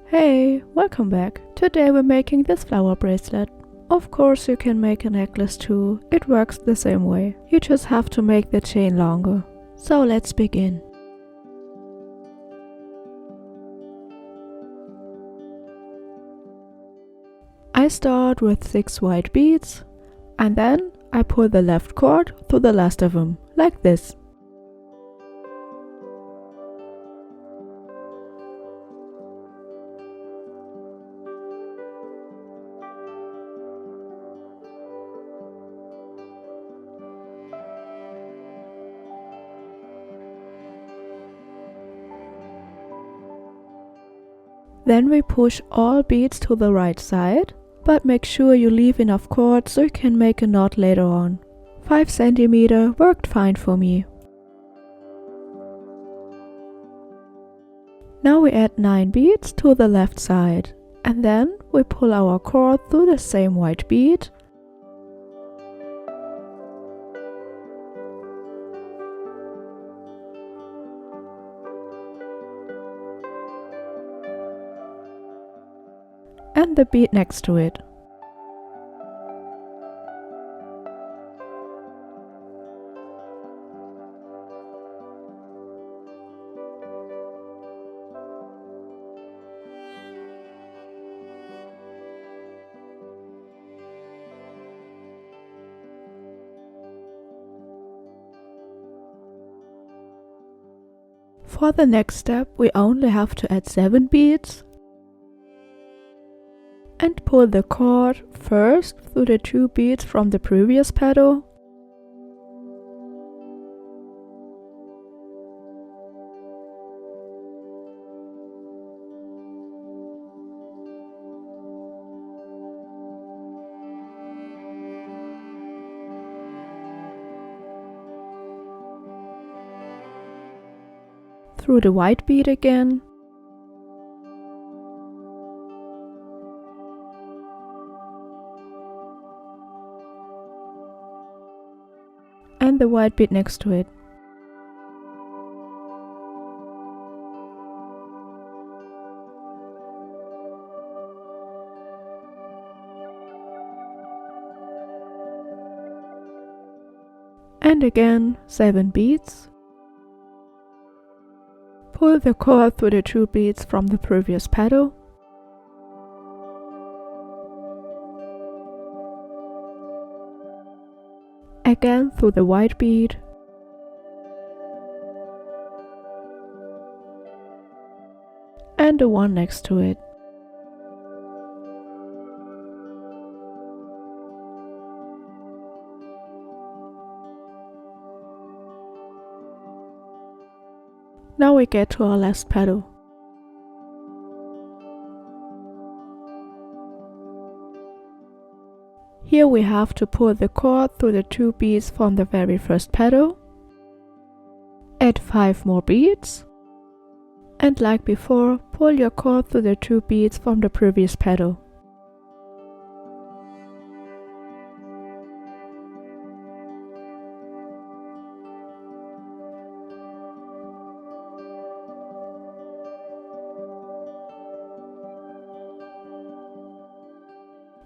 Hey, welcome back. Today we're making this flower bracelet. Of course you can make a necklace too, it works the same way. You just have to make the chain longer. So let's begin. I start with 6 white beads and then I pull the left cord through the last of them, like this. Then we push all beads to the right side, but make sure you leave enough cord so you can make a knot later on. 5 cm worked fine for me. Now we add 9 beads to the left side, and then we pull our cord through the same white bead. And the bead next to it. For the next step we only have to add 7 beads and pull the cord first through the 2 beads from the previous petal, through the white bead again, and the white bead next to it. And again 7 beads. Pull the cord through the 2 beads from the previous petal. Again through the white bead. And the one next to it. Now we get to our last petal. Here we have to pull the cord through the 2 beads from the very first petal, add 5 more beads, and like before, pull your cord through the 2 beads from the previous petal.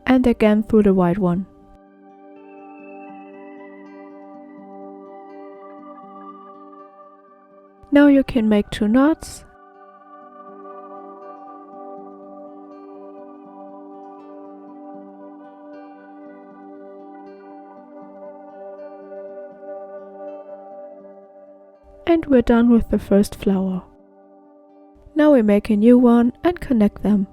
And again through the white one. Now you can make 2 knots. And we're done with the first flower. Now we make a new one and connect them.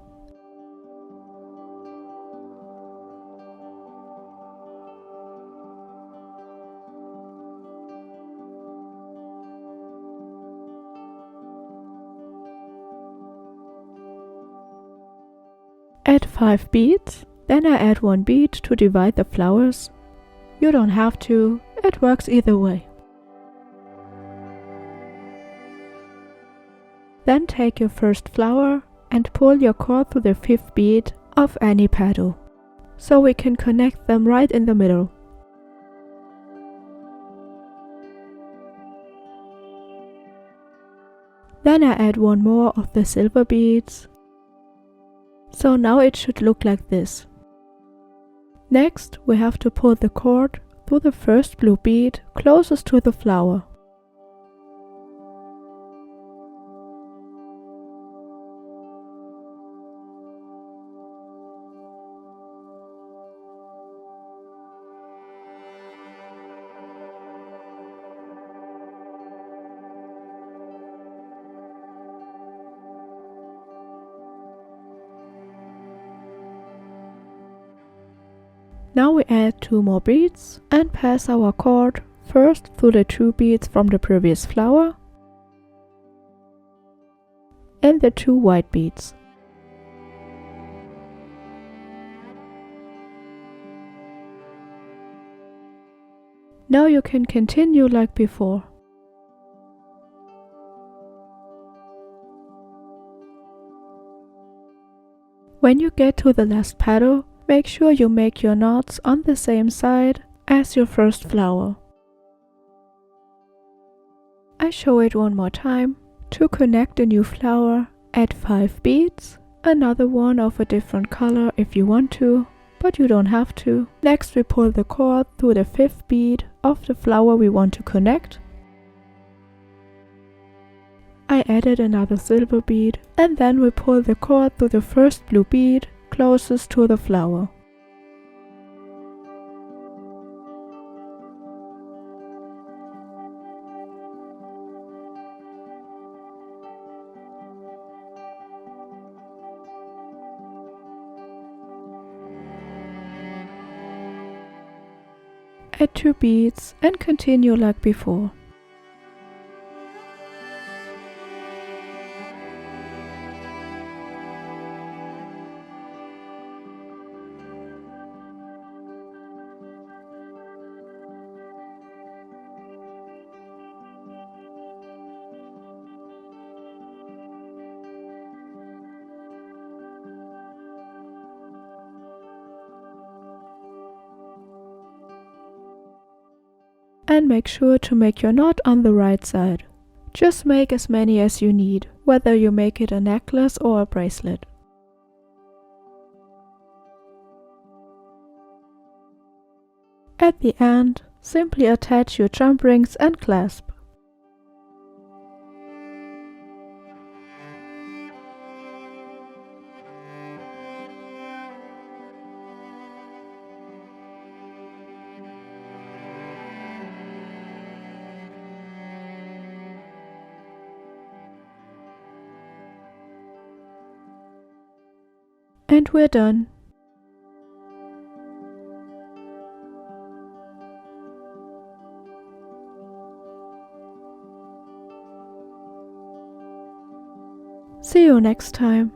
Add 5 beads, then I add 1 bead to divide the flowers. You don't have to, it works either way. Then take your first flower and pull your cord through the 5th bead of any petal, so we can connect them right in the middle. Then I add one more of the silver beads So now it should look like this. Next, we have to pull the cord through the first blue bead closest to the flower. Now we add 2 more beads and pass our cord first through the 2 beads from the previous flower and the 2 white beads. Now you can continue like before. When you get to the last petal, make sure you make your knots on the same side as your first flower. I show it one more time. To connect a new flower, add 5 beads, another one of a different color if you want to, but you don't have to. Next we pull the cord through the 5th bead of the flower we want to connect. I added another silver bead, and then we pull the cord through the first blue bead closest to the flower. Add 2 beads and continue like before. And make sure to make your knot on the right side. Just make as many as you need, whether you make it a necklace or a bracelet. At the end, simply attach your jump rings and clasp. And we're done. See you next time.